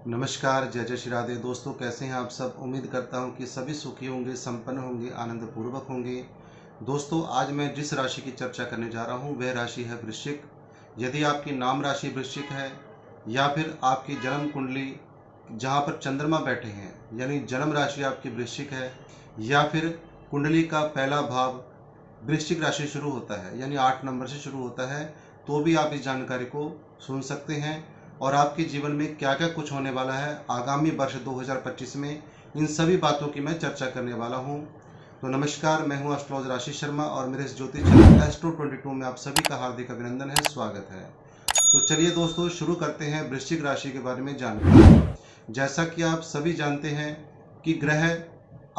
नमस्कार, जय जय श्री राधे। दोस्तों, कैसे हैं आप सब। उम्मीद करता हूं कि सभी सुखी होंगे, संपन्न होंगे, आनंद पूर्वक होंगे। दोस्तों, आज मैं जिस राशि की चर्चा करने जा रहा हूं वह राशि है वृश्चिक। यदि आपकी नाम राशि वृश्चिक है या फिर आपकी जन्म कुंडली जहां पर चंद्रमा बैठे हैं यानी जन्म राशि आपकी वृश्चिक है, या फिर कुंडली का पहला भाव वृश्चिक राशि शुरू होता है यानी 8 नंबर से शुरू होता है, तो भी आप इस जानकारी को सुन सकते हैं। और आपके जीवन में क्या क्या कुछ होने वाला है आगामी वर्ष 2025 में, इन सभी बातों की मैं चर्चा करने वाला हूं। तो नमस्कार, मैं हूं एस्ट्रोलॉजर राशि शर्मा और मेरे इस ज्योतिष चैनल एस्ट्रो 22 में आप सभी का हार्दिक अभिनंदन है, स्वागत है। तो चलिए दोस्तों, शुरू करते हैं वृश्चिक राशि के बारे में जानकारी। जैसा कि आप सभी जानते हैं कि ग्रह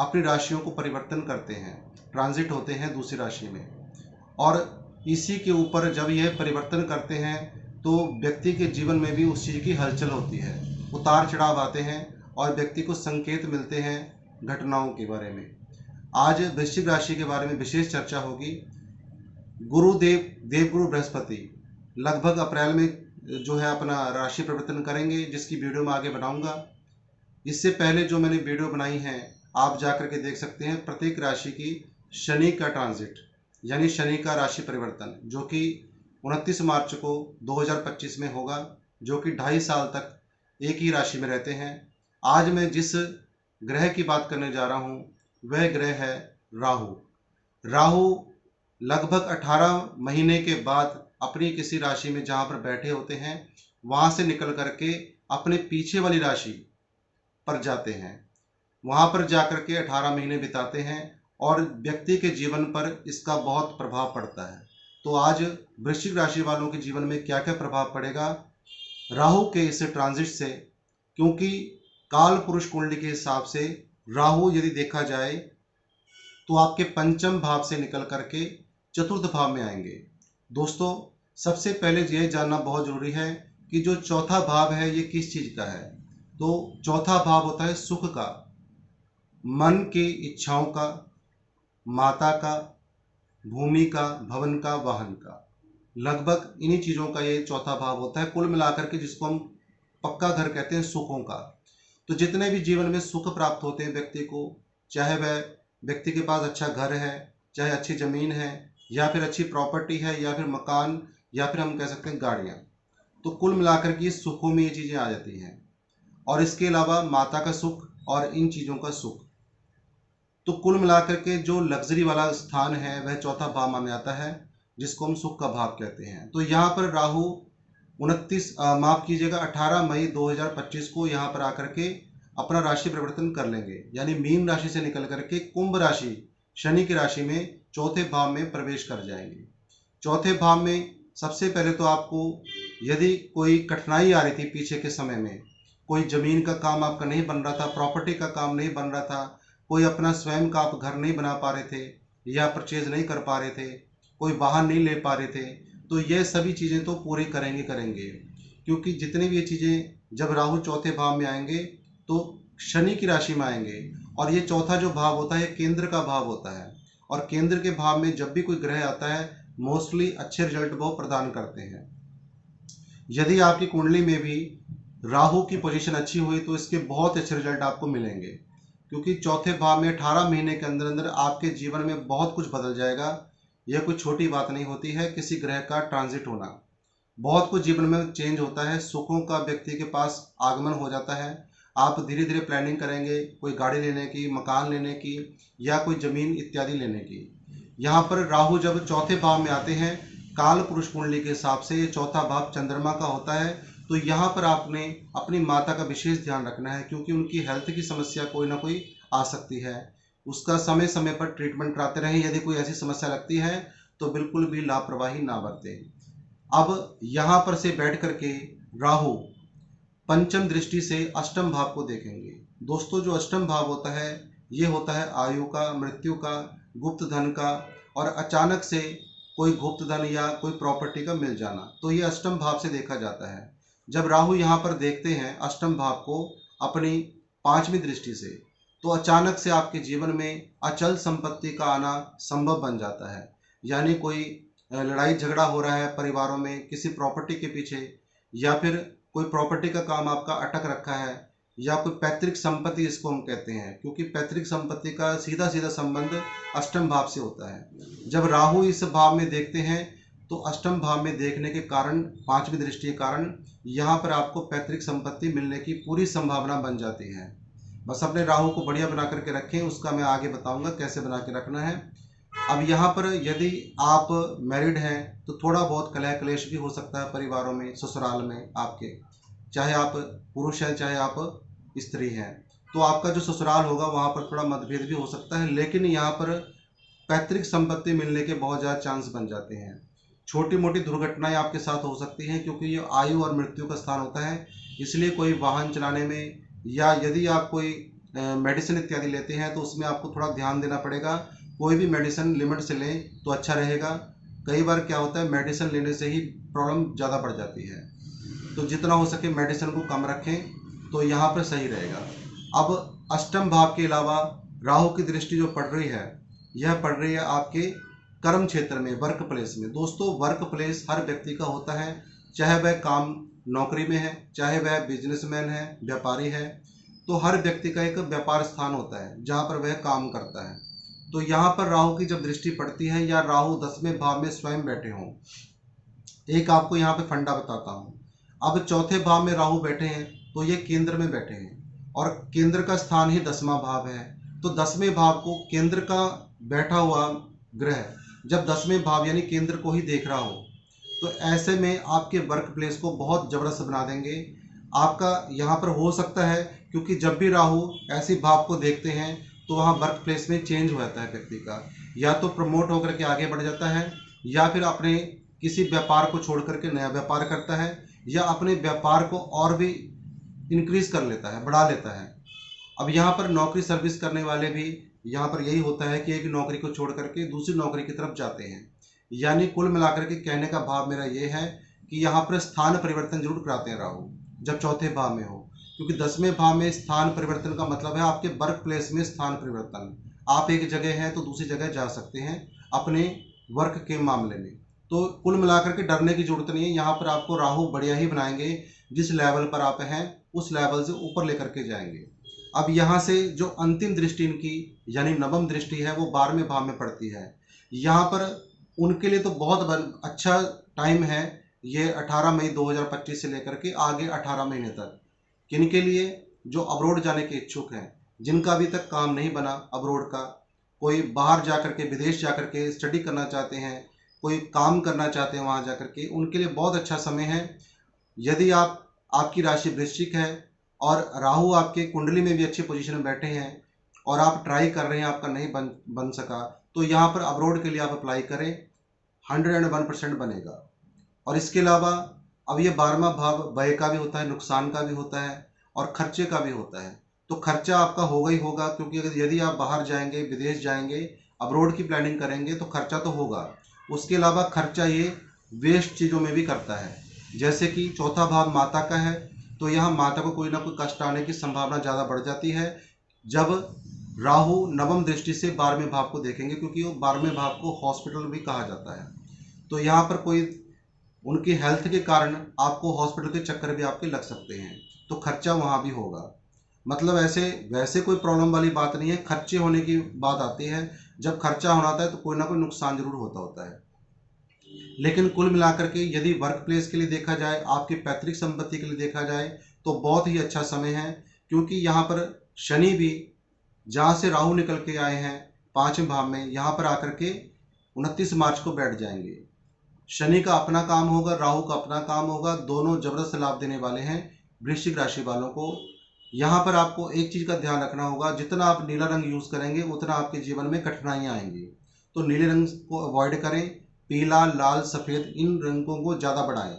अपनी राशियों को परिवर्तन करते हैं, ट्रांजिट होते हैं दूसरी राशि में, और इसी के ऊपर जब यह परिवर्तन करते हैं तो व्यक्ति के जीवन में भी उस चीज़ की हलचल होती है, उतार चढ़ाव आते हैं और व्यक्ति को संकेत मिलते हैं घटनाओं के बारे में। आज वृश्चिक राशि के बारे में विशेष चर्चा होगी। गुरुदेव देवगुरु बृहस्पति लगभग अप्रैल में जो है अपना राशि परिवर्तन करेंगे, जिसकी वीडियो मैं आगे बनाऊंगा। इससे पहले जो मैंने वीडियो बनाई है आप जाकर के देख सकते हैं। प्रत्येक राशि की शनि का ट्रांजिट यानी शनि का राशि परिवर्तन जो कि 29 मार्च को 2025 में होगा, जो कि 2.5 साल तक एक ही राशि में रहते हैं। आज मैं जिस ग्रह की बात करने जा रहा हूं वह ग्रह है राहु। राहु लगभग 18 महीने के बाद अपनी किसी राशि में जहां पर बैठे होते हैं वहां से निकल करके अपने पीछे वाली राशि पर जाते हैं। वहां पर जाकर के 18 महीने बिताते हैं और व्यक्ति के जीवन पर इसका बहुत प्रभाव पड़ता है। तो आज वृश्चिक राशि वालों के जीवन में क्या क्या प्रभाव पड़ेगा राहु के इस ट्रांजिट से, क्योंकि काल पुरुष कुंडली के हिसाब से राहु यदि देखा जाए तो आपके पंचम भाव से निकल करके चतुर्थ भाव में आएंगे। दोस्तों, सबसे पहले यह जानना बहुत जरूरी है कि जो चौथा भाव है ये किस चीज का है। तो चौथा भाव होता है सुख का, मन की इच्छाओं का, माता का, भूमि का, भवन का, वाहन का। लगभग इन्हीं चीजों का ये चौथा भाव होता है, कुल मिलाकर के जिसको हम पक्का घर कहते हैं, सुखों का। तो जितने भी जीवन में सुख प्राप्त होते हैं व्यक्ति को, चाहे वह व्यक्ति के पास अच्छा घर है, चाहे अच्छी जमीन है, या फिर अच्छी प्रॉपर्टी है, या फिर मकान, या फिर हम कह सकते हैं गाड़ियां, तो कुल मिलाकर के इस सुखों में ये चीजें आ जाती हैं। और इसके अलावा माता का सुख और इन चीजों का सुख, तो कुल मिलाकर के जो लग्जरी वाला स्थान है वह चौथा भाव माना जाता है, जिसको हम सुख का भाव कहते हैं। तो यहाँ पर राहु 18 मई 2025 को यहाँ पर आकर के अपना राशि परिवर्तन कर लेंगे, यानी मीन राशि से निकल करके कुंभ राशि शनि की राशि में चौथे भाव में प्रवेश कर जाएंगे। चौथे भाव में सबसे पहले तो आपको यदि कोई कठिनाई आ रही थी पीछे के समय में, कोई जमीन का काम आपका नहीं बन रहा था, प्रॉपर्टी का काम नहीं बन रहा था, कोई अपना स्वयं का आप घर नहीं बना पा रहे थे या परचेज नहीं कर पा रहे थे, कोई वाहन नहीं ले पा रहे थे, तो ये सभी चीज़ें तो पूरी करेंगे। क्योंकि जितनी भी ये चीज़ें जब राहु चौथे भाव में आएंगे तो शनि की राशि में आएंगे, और ये चौथा जो भाव होता है केंद्र का भाव होता है, और केंद्र के भाव में जब भी कोई ग्रह आता है मोस्टली अच्छे रिजल्ट वो प्रदान करते हैं। यदि आपकी कुंडली में भी राहु की पोजीशन अच्छी हुई तो इसके बहुत अच्छे रिजल्ट आपको मिलेंगे, क्योंकि चौथे भाव में 18 महीने के अंदर अंदर आपके जीवन में बहुत कुछ बदल जाएगा। यह कोई छोटी बात नहीं होती है किसी ग्रह का ट्रांजिट होना, बहुत कुछ जीवन में चेंज होता है। सुखों का व्यक्ति के पास आगमन हो जाता है। आप धीरे धीरे प्लानिंग करेंगे कोई गाड़ी लेने की, मकान लेने की, या कोई जमीन इत्यादि लेने की। यहाँ पर राहु जब चौथे भाव में आते हैं काल पुरुष कुंडली के हिसाब से ये चौथा भाव चंद्रमा का होता है, तो यहाँ पर आपने अपनी माता का विशेष ध्यान रखना है, क्योंकि उनकी हेल्थ की समस्या कोई ना कोई आ सकती है। उसका समय समय पर ट्रीटमेंट कराते रहें। यदि कोई ऐसी समस्या लगती है तो बिल्कुल भी लापरवाही ना बरतें। अब यहाँ पर से बैठ करके राहु पंचम दृष्टि से अष्टम भाव को देखेंगे। दोस्तों, जो अष्टम भाव होता है ये होता है आयु का, मृत्यु का, गुप्त धन का, और अचानक से कोई गुप्त धन या कोई प्रॉपर्टी का मिल जाना, तो ये अष्टम भाव से देखा जाता है। जब राहु यहाँ पर देखते हैं अष्टम भाव को अपनी पांचवी दृष्टि से, तो अचानक से आपके जीवन में अचल संपत्ति का आना संभव बन जाता है। यानी कोई लड़ाई झगड़ा हो रहा है परिवारों में किसी प्रॉपर्टी के पीछे, या फिर कोई प्रॉपर्टी का काम आपका अटक रखा है, या कोई पैतृक संपत्ति इसको हम कहते हैं, क्योंकि पैतृक संपत्ति का सीधा सीधा संबंध अष्टम भाव से होता है। जब राहु इस भाव में देखते हैं तो अष्टम भाव में देखने के कारण, पांचवी दृष्टि के कारण यहाँ पर आपको पैतृक संपत्ति मिलने की पूरी संभावना बन जाती है। बस अपने राहु को बढ़िया बना करके रखें, उसका मैं आगे बताऊंगा कैसे बना के रखना है। अब यहाँ पर यदि आप मैरिड हैं तो थोड़ा बहुत कलह क्लेश भी हो सकता है परिवारों में, ससुराल में आपके, चाहे आप पुरुष हैं चाहे आप स्त्री हैं, तो आपका जो ससुराल होगा वहाँ पर थोड़ा मतभेद भी हो सकता है। लेकिन यहाँ पर पैतृक संपत्ति मिलने के बहुत ज़्यादा चांस बन जाते हैं। छोटी मोटी दुर्घटनाएं आपके साथ हो सकती हैं, क्योंकि ये आयु और मृत्यु का स्थान होता है। इसलिए कोई वाहन चलाने में, या यदि आप कोई मेडिसिन इत्यादि लेते हैं तो उसमें आपको थोड़ा ध्यान देना पड़ेगा। कोई भी मेडिसिन लिमिट से लें तो अच्छा रहेगा। कई बार क्या होता है, मेडिसिन लेने से ही प्रॉब्लम ज़्यादा बढ़ जाती है, तो जितना हो सके मेडिसिन को कम रखें तो यहाँ पर सही रहेगा। अब अष्टम भाव के अलावा राहु की दृष्टि जो पड़ रही है, यह पड़ रही है आपके कर्म क्षेत्र में, वर्क प्लेस में। दोस्तों, वर्क प्लेस हर व्यक्ति का होता है, चाहे वह काम नौकरी में है, चाहे वह बिजनेसमैन है, व्यापारी है, तो हर व्यक्ति का एक व्यापार स्थान होता है जहाँ पर वह काम करता है। तो यहाँ पर राहु की जब दृष्टि पड़ती है, या राहु 10वें भाव में स्वयं बैठे हों, एक आपको यहाँ पे फंडा बताता हूँ। अब चौथे भाव में राहु बैठे हैं तो ये केंद्र में बैठे हैं, और केंद्र का स्थान ही 10वां भाव है। तो 10वें भाव को, केंद्र का बैठा हुआ ग्रह जब 10वें भाव यानी केंद्र को ही देख रहा हो, तो ऐसे में आपके वर्क प्लेस को बहुत ज़बरदस्त बना देंगे। आपका यहाँ पर हो सकता है, क्योंकि जब भी राहु ऐसी भाव को देखते हैं तो वहाँ वर्क प्लेस में चेंज हो जाता है व्यक्ति का, या तो प्रमोट होकर के आगे बढ़ जाता है, या फिर अपने किसी व्यापार को छोड़ करके नया व्यापार करता है, या अपने व्यापार को और भी इंक्रीज कर लेता है, बढ़ा लेता है। अब यहाँ पर नौकरी सर्विस करने वाले भी यहाँ पर यही होता है कि एक नौकरी को छोड़ करके दूसरी नौकरी की तरफ जाते हैं। यानी कुल मिलाकर के कहने का भाव मेरा ये है कि यहाँ पर स्थान परिवर्तन जरूर कराते हैं राहु, जब चौथे भाव में हो, क्योंकि 10वें भाव में स्थान परिवर्तन का मतलब है आपके वर्क प्लेस में स्थान परिवर्तन। आप एक जगह हैं तो दूसरी जगह जा सकते हैं अपने वर्क के मामले में। तो कुल मिलाकर के डरने की जरूरत नहीं है, यहाँ पर आपको राहु बढ़िया ही बनाएंगे। जिस लेवल पर आप हैं उस लेवल से ऊपर लेकर के जाएंगे। अब यहाँ से जो अंतिम दृष्टि इनकी यानी नवम दृष्टि है वो 12वें भाव में पड़ती है। यहाँ पर उनके लिए तो बहुत अच्छा टाइम है ये 18 मई 2025 से लेकर के आगे 18 महीने तक। किनके लिए? जो अब्रोड जाने के इच्छुक हैं, जिनका अभी तक काम नहीं बना अब्रोड का, कोई बाहर जा करके विदेश जा करके स्टडी करना चाहते हैं, कोई काम करना चाहते हैं वहाँ जा करके, उनके लिए बहुत अच्छा समय है। यदि आपकी राशि वृश्चिक है और राहु आपके कुंडली में भी अच्छी पोजीशन में बैठे हैं और आप ट्राई कर रहे हैं, आपका नहीं बन सका, तो यहाँ पर अब्रोड के लिए आप अप्लाई करें, 101% बनेगा। और इसके अलावा अब ये 12वां भाव व्यय का भी होता है, नुकसान का भी होता है और खर्चे का भी होता है। तो खर्चा आपका होगा ही होगा, क्योंकि यदि आप बाहर जाएंगे, विदेश जाएंगे, अब्रोड की प्लानिंग करेंगे तो खर्चा तो होगा। उसके अलावा खर्चा ये वेस्ट चीज़ों में भी करता है, जैसे कि चौथा भाव माता का है, तो यहाँ माता को कोई ना कोई कष्ट आने की संभावना ज़्यादा बढ़ जाती है जब राहु नवम दृष्टि से 12वें भाव को देखेंगे, क्योंकि वो 12वें भाव को हॉस्पिटल भी कहा जाता है। तो यहाँ पर कोई उनकी हेल्थ के कारण आपको हॉस्पिटल के चक्कर भी आपके लग सकते हैं, तो खर्चा वहाँ भी होगा। मतलब ऐसे वैसे कोई प्रॉब्लम वाली बात नहीं है, खर्चे होने की बात आती है। जब खर्चा होना होता है तो कोई ना कोई नुकसान जरूर होता है। लेकिन कुल मिलाकर के यदि वर्क प्लेस के लिए देखा जाए, आपकी पैतृक संपत्ति के लिए देखा जाए, तो बहुत ही अच्छा समय है, क्योंकि यहाँ पर शनि भी जहाँ से राहु निकल के आए हैं 5वें भाव में, यहाँ पर आकर के 29 मार्च को बैठ जाएंगे। शनि का अपना काम होगा, राहु का अपना काम होगा, दोनों जबरदस्त लाभ देने वाले हैं वृश्चिक राशि वालों को। यहाँ पर आपको एक चीज़ का ध्यान रखना होगा, जितना आप नीला रंग यूज़ करेंगे उतना आपके जीवन में कठिनाइयाँ आएंगी। तो नीले रंग को अवॉइड करें, पीला, लाल, सफ़ेद इन रंगों को ज़्यादा बढ़ाएं।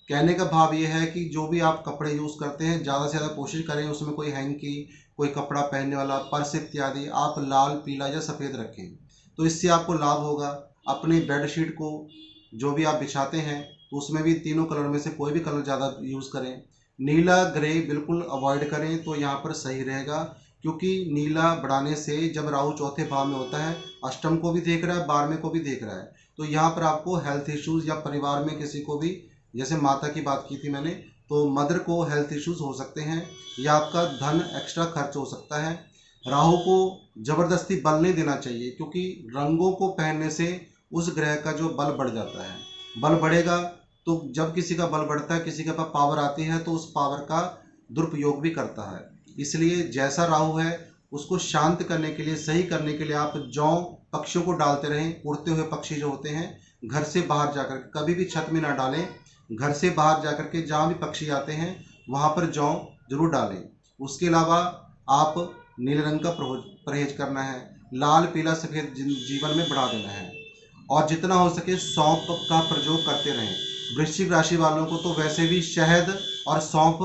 कहने का भाव ये है कि जो भी आप कपड़े यूज़ करते हैं ज़्यादा से ज़्यादा कोशिश करें उसमें कोई हैंकी, कोई कपड़ा पहनने वाला, पर्स इत्यादि आप लाल, पीला या सफ़ेद रखें, तो इससे आपको लाभ होगा। अपनी बेडशीट को जो भी आप बिछाते हैं तो उसमें भी तीनों कलर में से कोई भी कलर ज़्यादा यूज़ करें। नीला, ग्रे बिल्कुल अवॉइड करें तो यहाँ पर सही रहेगा, क्योंकि नीला बढ़ाने से जब राहु चौथे भाव में होता है, अष्टम को भी देख रहा है, 12वें को भी देख रहा है, तो यहाँ पर आपको हेल्थ इश्यूज़ या परिवार में किसी को भी, जैसे माता की बात की थी मैंने, तो मदर को हेल्थ इश्यूज हो सकते हैं या आपका धन एक्स्ट्रा खर्च हो सकता है। राहु को जबरदस्ती बल नहीं देना चाहिए, क्योंकि रंगों को पहनने से उस ग्रह का जो बल बढ़ जाता है। बल बढ़ेगा तो जब किसी का बल बढ़ता है, किसी के पास पावर आती है, तो उस पावर का दुरुपयोग भी करता है। इसलिए जैसा राहु है उसको शांत करने के लिए, सही करने के लिए आप जौ पक्षियों को डालते रहें। उड़ते हुए पक्षी जो होते हैं, घर से बाहर जाकर कभी भी छत में ना डालें। घर से बाहर जाकर के जहाँ भी पक्षी आते हैं वहाँ पर जौ जरूर डालें। उसके अलावा आप नीले रंग का परहेज करना है। लाल पीला सफ़ेद जीवन में बढ़ा देना है और जितना हो सके सौंफ का प्रयोग करते रहें। वृश्चिक राशि वालों को तो वैसे भी शहद और सौंफ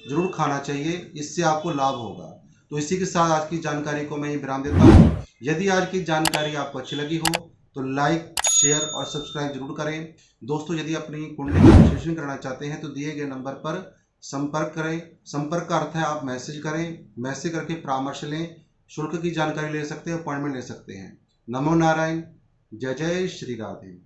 जरूर खाना चाहिए, इससे आपको लाभ होगा। तो इसी के साथ आज की जानकारी को मैं विराम देता हूँ। यदि आज की जानकारी आपको अच्छी लगी हो तो लाइक, शेयर और सब्सक्राइब जरूर करें। दोस्तों, यदि अपनी कुंडली का विश्लेषण करना चाहते हैं तो दिए गए नंबर पर संपर्क करें। संपर्क का अर्थ है आप मैसेज करें, मैसेज करके परामर्श लें, शुल्क की जानकारी ले सकते हैं, अपॉइंटमेंट ले सकते हैं। नमो नारायण। जय जय श्री राधे।